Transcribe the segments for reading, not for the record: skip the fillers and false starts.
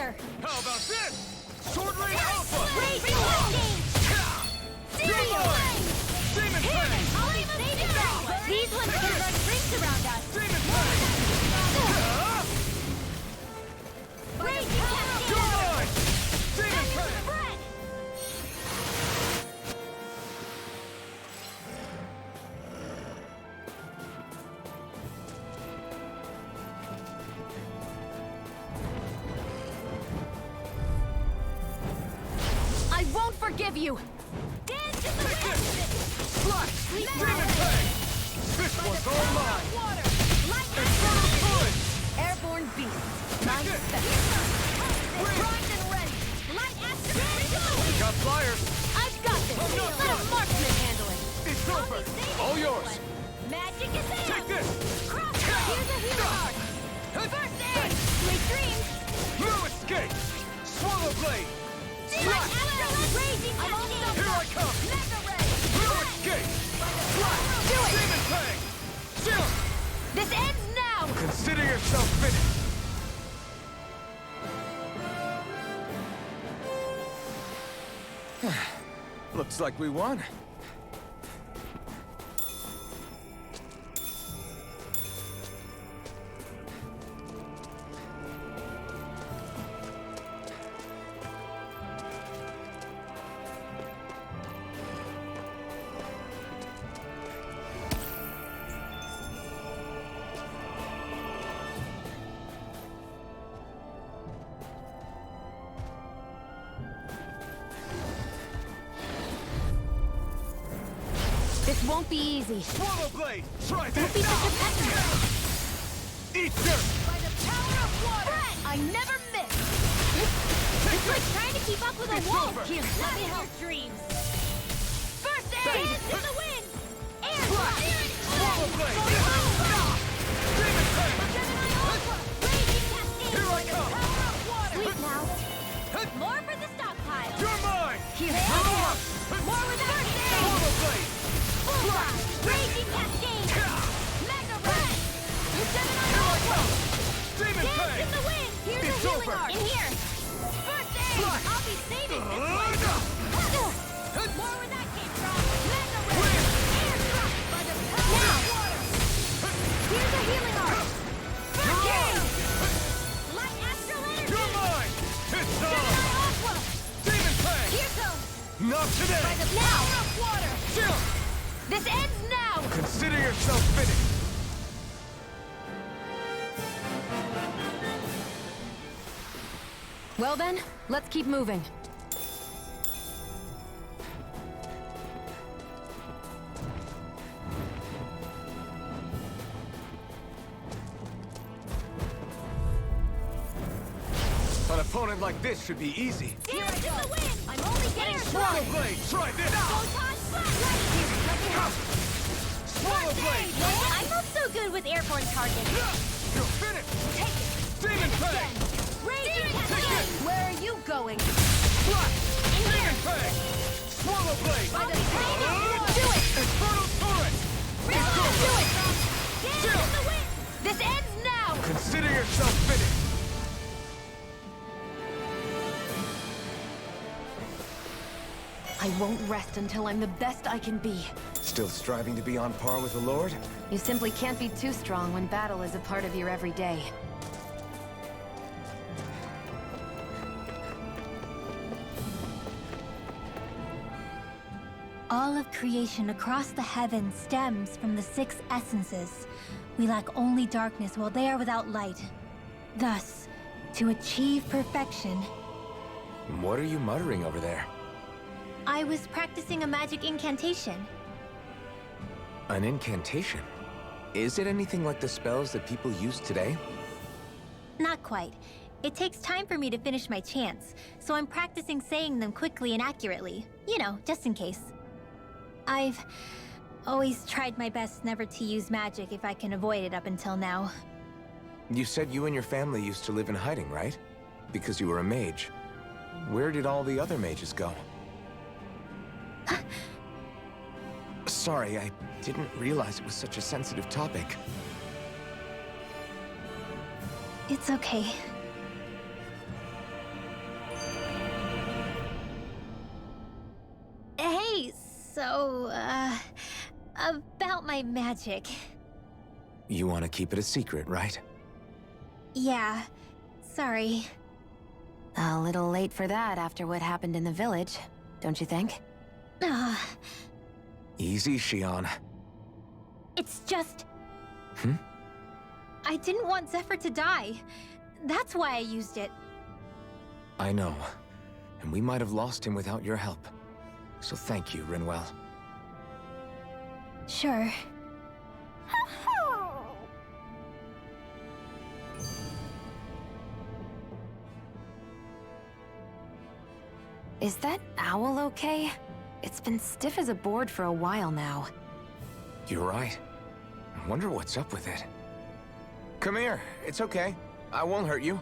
further. How about this? Sword Rain Alpha! Raise your exchange! Serial! Demon Fang! These ones can run rings around us. Demon Fang! Raise your You're cascade! mine! Demon Fang! I won't forgive you! Dance in the wind! Flash! Demon Fang! This one's all mine! Water! Lightning! Infernal Torrent! Airborne beast! Mine Take it. special! Primed and ready! Light action! We got flyers! I've got this! I'm not Let a done. marksman handle it! It's over! All yours! Magic is in! Take this! Cross! Here's a healing art! First aid! Sweet dreams! No escape! Swallow Blade! Light action! Raging cascade! Here I come! Mega ray! No escape! Flash! Do it! Demon Fang! Jump! This ends now! Consider yourself finished! Looks like we won. This won't be easy. Swallow Blade! Try Don't be this! such a pessimist! Eat dirt! By the power of water! I never miss! It's like trying to keep up with a It's wolf! over. Here, let me help dreams! First aid! Dance in the wind! Air drop! Swallow Blade! Demon Fang! Gemini Ultra! Raging cascade! Here I come! Power of water! Sweet now! More for the stockpile! You're mine! Here! More with that aid! Swallow Blade! Full blast! Raging cascade! Mega ray! Gemini Here I Ultra! come! Demon Dance Fang! in the wind! Here's It's a healing over. art! In here! First aid! Flash. I'll be saving this one! More where that came from! Mega ray! Wind. Air drop! By the power of water! Here's a healing art! First aid! Light astral energy! You're mine! It's on! Gemini Aqua! Demon Fang! Here comes! Not By today! the power of water! Jump! This ends now! Consider yourself finished! Well then, let's keep moving. An opponent like this should be easy. Here I go! I'm only getting Swallow started! Blade! Try this! Photon flashlight! Here, let me help! Swallow Blade! I'm not so good with airborne targets. You're finished! Take it! Demon Fang! Raging Take it! cascade! Where are you going? Flash! In here! Demon Fang! Swallow Blade! By the power of water! Do it! Infernal Torrent! Realize! Do it! Dance Chill. in the wind! This ends now! Consider yourself finished! I won't rest until I'm the best I can be. Still striving to be on par with the Lord? You simply can't be too strong when battle is a part of your everyday. All of creation across the heavens stems from the six essences. We lack only darkness while they are without light. Thus, to achieve perfection, What are you muttering over there? I was practicing a magic incantation. An incantation? Is it anything like the spells that people use today? Not quite. It takes time for me to finish my chants, so I'm practicing saying them quickly and accurately. You know, just in case. I've always tried my best never to use magic if I can avoid it up until now. You said you and your family used to live in hiding, right? Because you were a mage. Where did all the other mages go? Sorry, I didn't realize it was such a sensitive topic. It's okay. So, about my magic. You want to keep it a secret, right? Yeah, sorry. A little late for that after what happened in the village, don't you think? Easy, Shion. It's just... Hmm? I didn't want Zephyr to die. That's why I used it. I know. And we might have lost him without your help. So thank you, Rinwell. Sure. Is that owl okay? It's been stiff as a board for a while now. You're right. I wonder what's up with it. Come here. It's okay. I won't hurt you.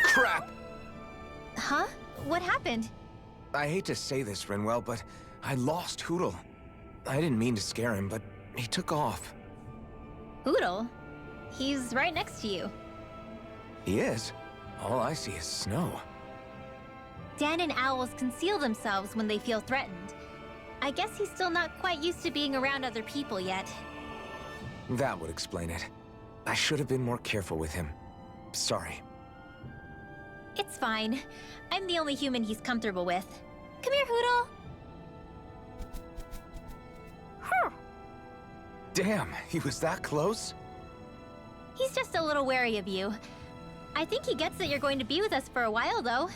Crap! Huh? What happened? I hate to say this, Rinwell, but I lost Hootle. I didn't mean to scare him, but he took off. Oodle? He's right next to you. He is. All I see is snow. Dan and owls conceal themselves when they feel threatened. I guess he's still not quite used to being around other people yet. That would explain it. I should have been more careful with him. Sorry. It's fine. I'm the only human he's comfortable with. Come here, Hootle. Damn, he was that close? He's just a little wary of you. I think he gets that you're going to be with us for a while, though.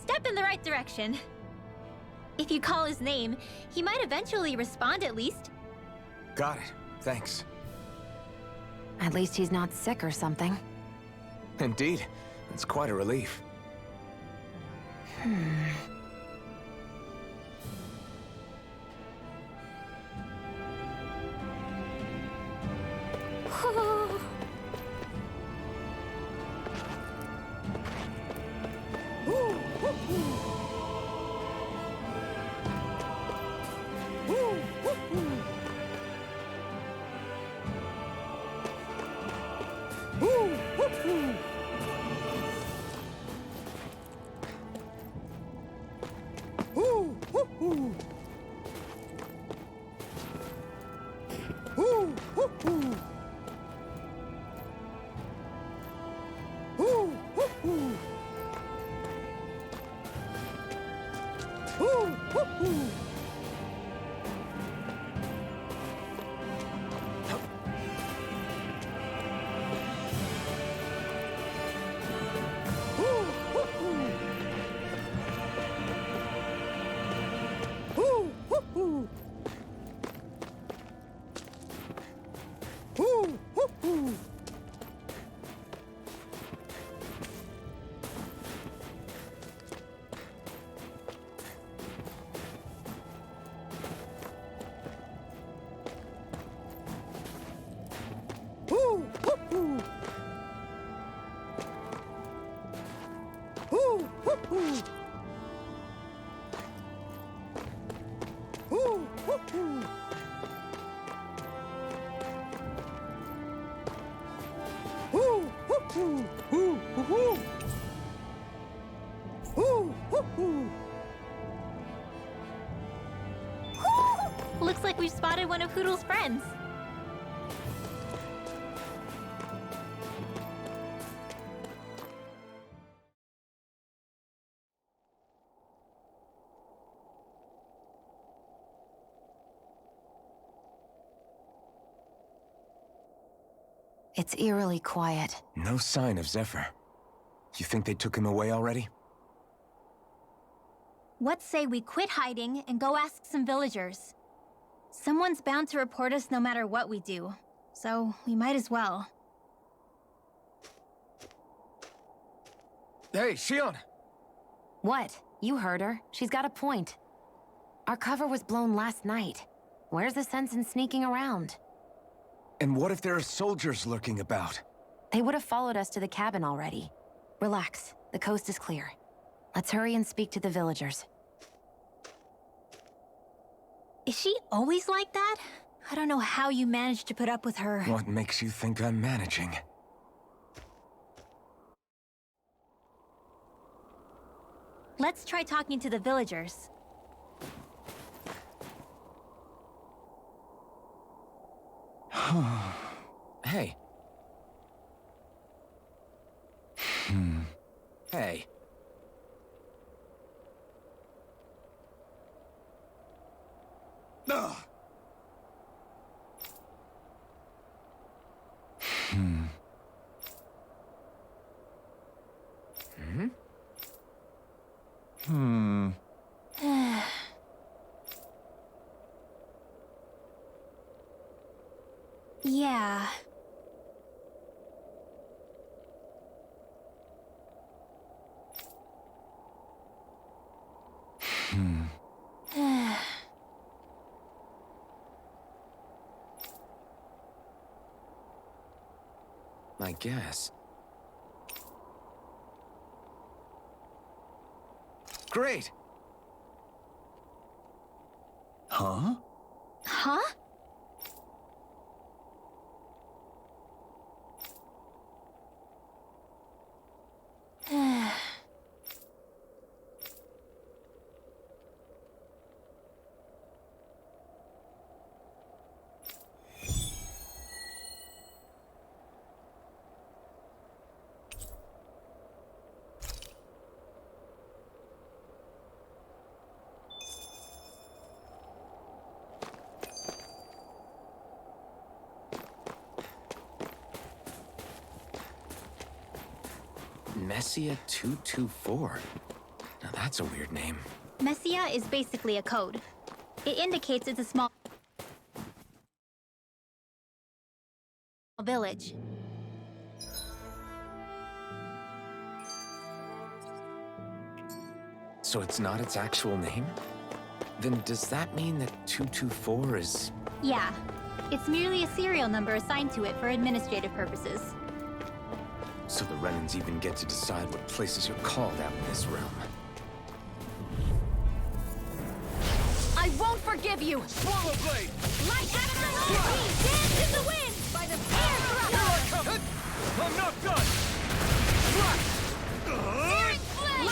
Step in the right direction. If you call his name, he might eventually respond at least. Got it. Thanks. At least he's not sick or something. Indeed. It's quite a relief. Looks like we've spotted one of Hootle's friends. It's eerily quiet. No sign of Zephyr. You think they took him away already? What say we quit hiding and go ask some villagers? Someone's bound to report us no matter what we do, so we might as well. Hey, Shion! What? You heard her. She's got a point. Our cover was blown last night. Where's the sense in sneaking around? And what if there are soldiers lurking about? They would have followed us to the cabin already. Relax. The coast is clear. Let's hurry and speak to the villagers. Is she always like that? I don't know how you managed to put up with her. What makes you think I'm managing? Let's try talking to the villagers. Hey. Hey. Yeah. I guess. Great! Huh? Huh? Messia 224. Now that's a weird name. Messia is basically a code. It indicates it's a small village. So it's not its actual name? Then does that mean that 224 is... Yeah. It's merely a serial number assigned to it for administrative purposes. So the Renans even get to decide what places are called out in this realm. I won't forgive you! Swallow blade! Light after light! Dance in the wind! By the fire thrust! I'm not done! Searing flame!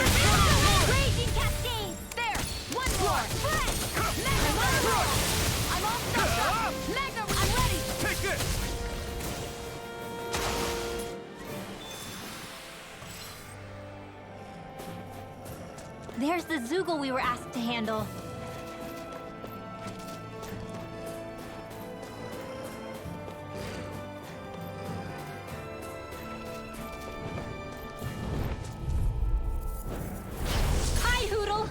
Raging cascade! There! One more! Flame! Mega roll! I'm all set up! Mega, I'm ready! Take this! There's the Zoogle we were asked to handle. Hi, Hoodle!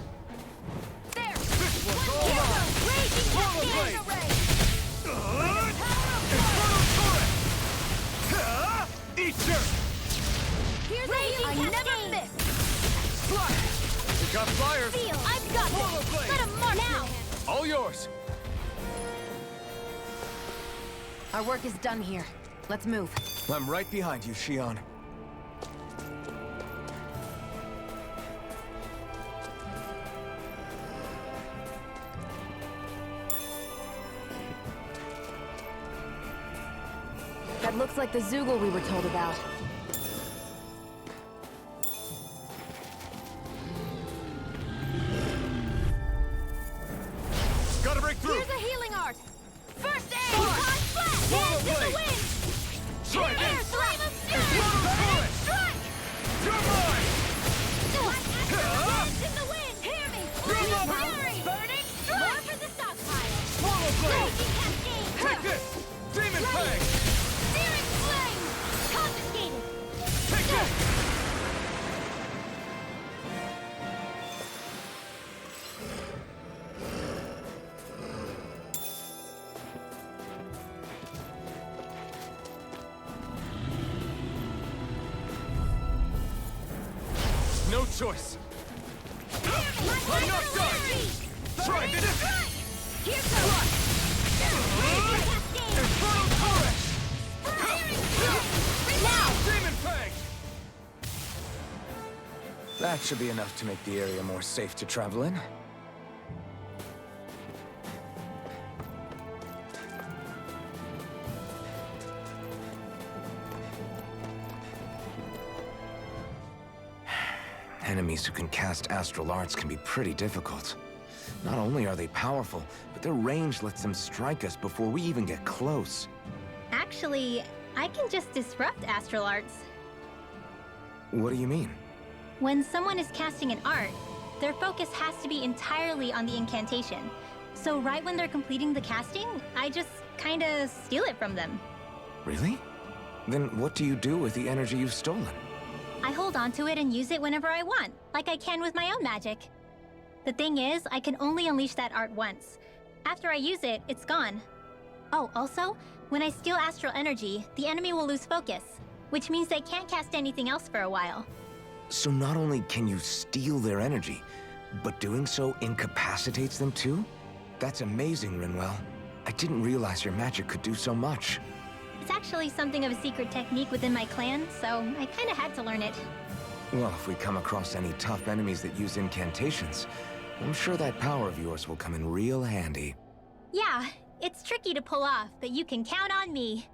There! This one's all Here mine! goes! Raging Swallow cascade! blade! Array! Infernal turret! Eat your... Here's Raging I never miss! We got flyers! Feel! I've got Swallow this! blade! Let him mark now! All yours! Our work is done here. Let's move. I'm right behind you, Shion. That looks like the Zoogle we were told about. Gotta break through! Here's a healing art! First aid! Swallow Flash! Dance in the blade! wind! Try Air this! flame of fury! Infernal turret! Strike! You're mine! Dance in the wind! Hear me! Flame of fury! Burning strike! More for the stockpile! Swallow blade! Raging cascade! Take this! Demon fang! Searing flame! Confiscated! Take this! No choice! I'm not done! Try this! Here goes! Raging cascade! Infernal turret! Searing flame! Now! Demon fang! That should be enough to make the area more safe to travel in. Enemies who can cast astral arts can be pretty difficult. Not only are they powerful, but their range lets them strike us before we even get close. Actually, I can just disrupt astral arts. What do you mean? When someone is casting an art, their focus has to be entirely on the incantation. So right when they're completing the casting, I just kinda steal it from them. Really? Then what do you do with the energy you've stolen? I hold on to it and use it whenever I want, like I can with my own magic. The thing is, I can only unleash that art once. After I use it, it's gone. Oh, also, when I steal astral energy, the enemy will lose focus, which means they can't cast anything else for a while. So not only can you steal their energy, but doing so incapacitates them too? That's amazing, Rinwell. I didn't realize your magic could do so much. It's actually something of a secret technique within my clan, so I kinda had to learn it. Well, if we come across any tough enemies that use incantations, I'm sure that power of yours will come in real handy. Yeah, it's tricky to pull off, but you can count on me.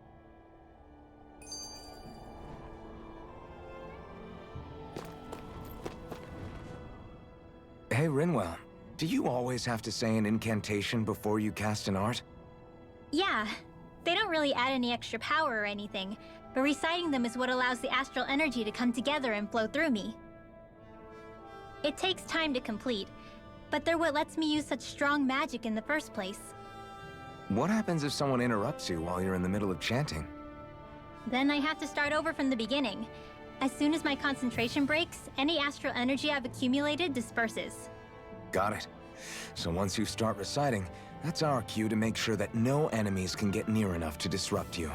Hey, Rinwell, do you always have to say an incantation before you cast an art? Yeah, they don't really add any extra power or anything, but reciting them is what allows the astral energy to come together and flow through me. It takes time to complete, but they're what lets me use such strong magic in the first place. What happens if someone interrupts you while you're in the middle of chanting? Then I have to start over from the beginning. As soon as my concentration breaks, any astral energy I've accumulated disperses. Got it. So once you start reciting, that's our cue to make sure that no enemies can get near enough to disrupt you.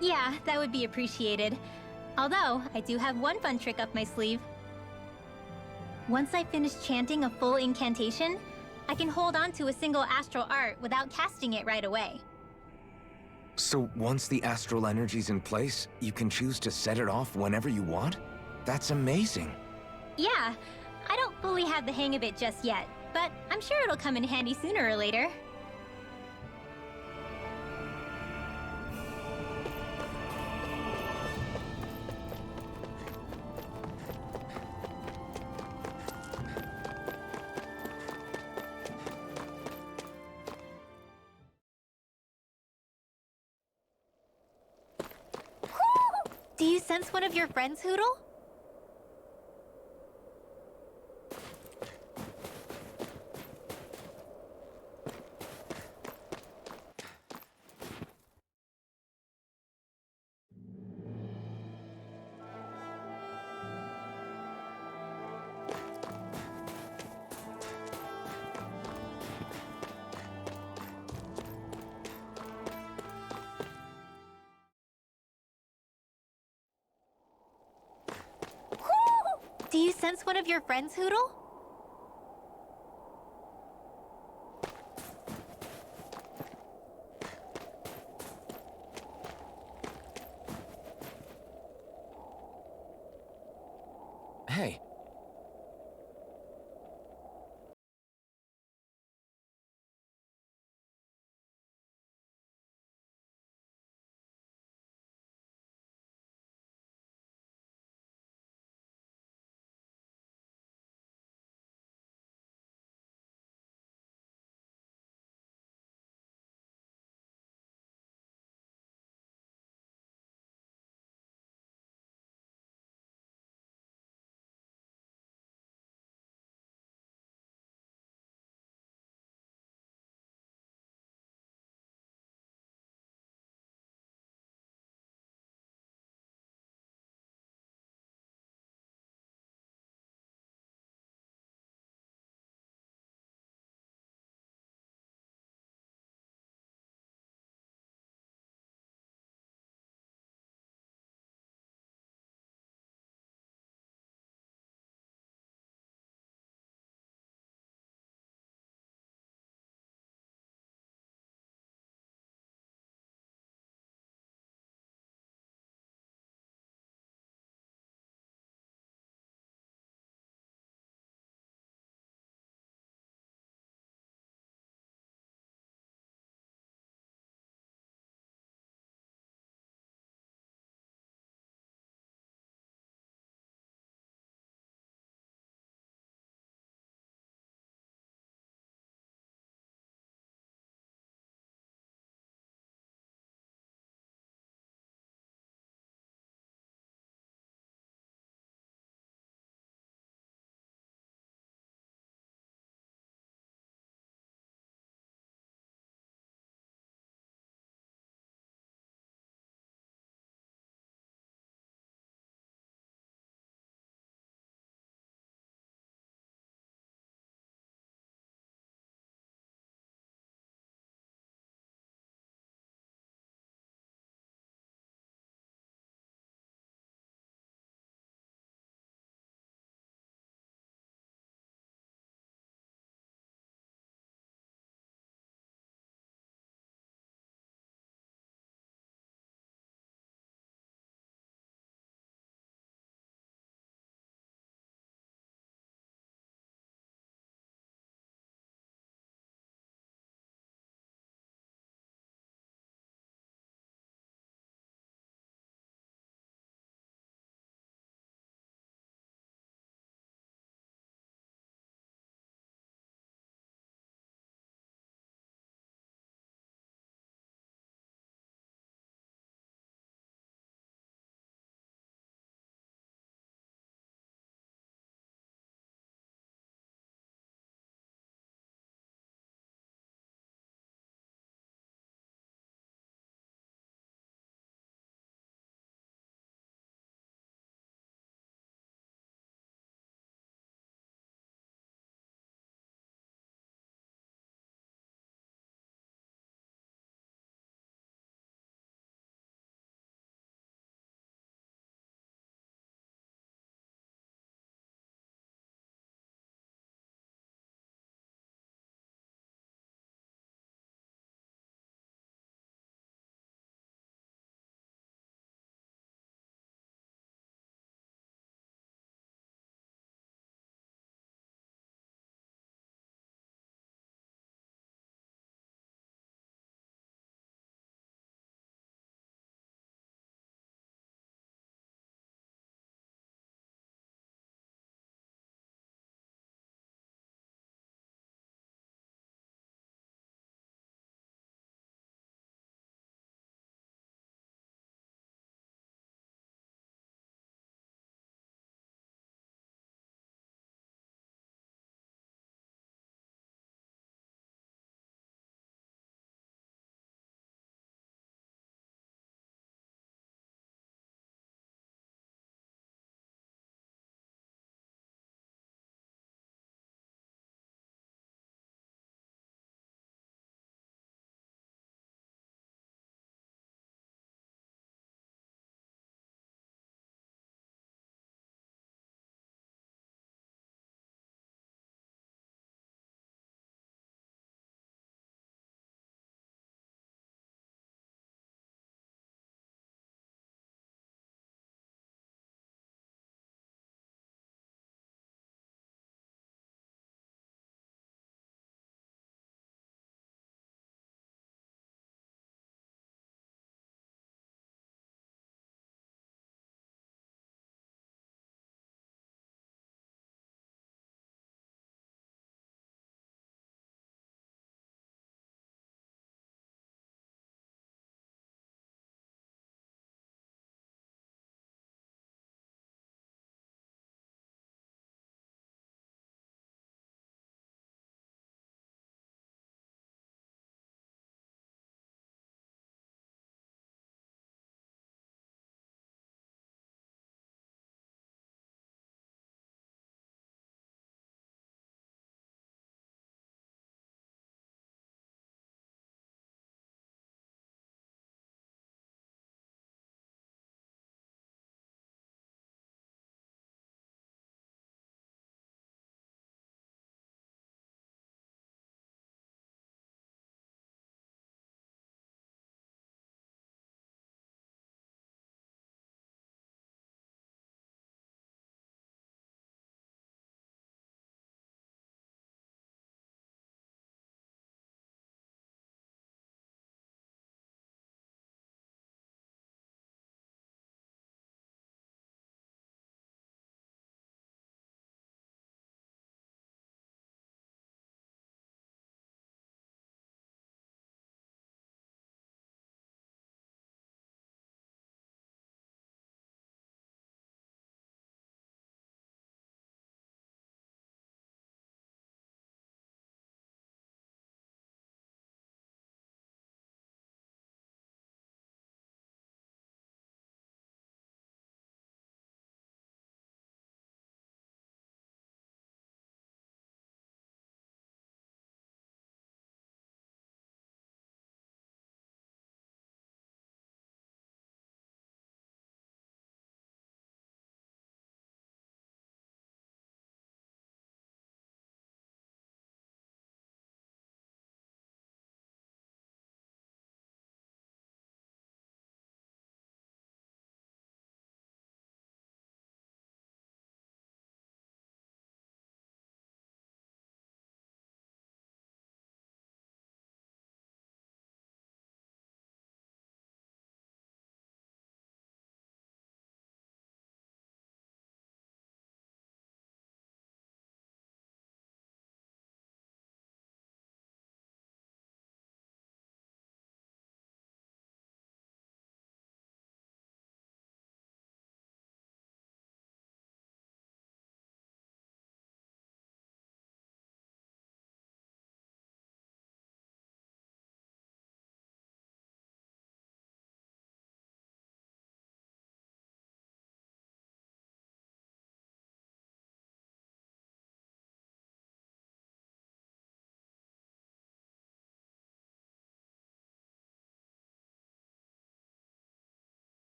Yeah, that would be appreciated. Although, I do have one fun trick up my sleeve. Once I finish chanting a full incantation, I can hold on to a single astral art without casting it right away. So once the astral energy's in place, you can choose to set it off whenever you want? That's amazing. Yeah, I don't fully have the hang of it just yet, but I'm sure it'll come in handy sooner or later. Do you sense one of your friends, Hoodle? Do you sense one of your friends, Hoodle?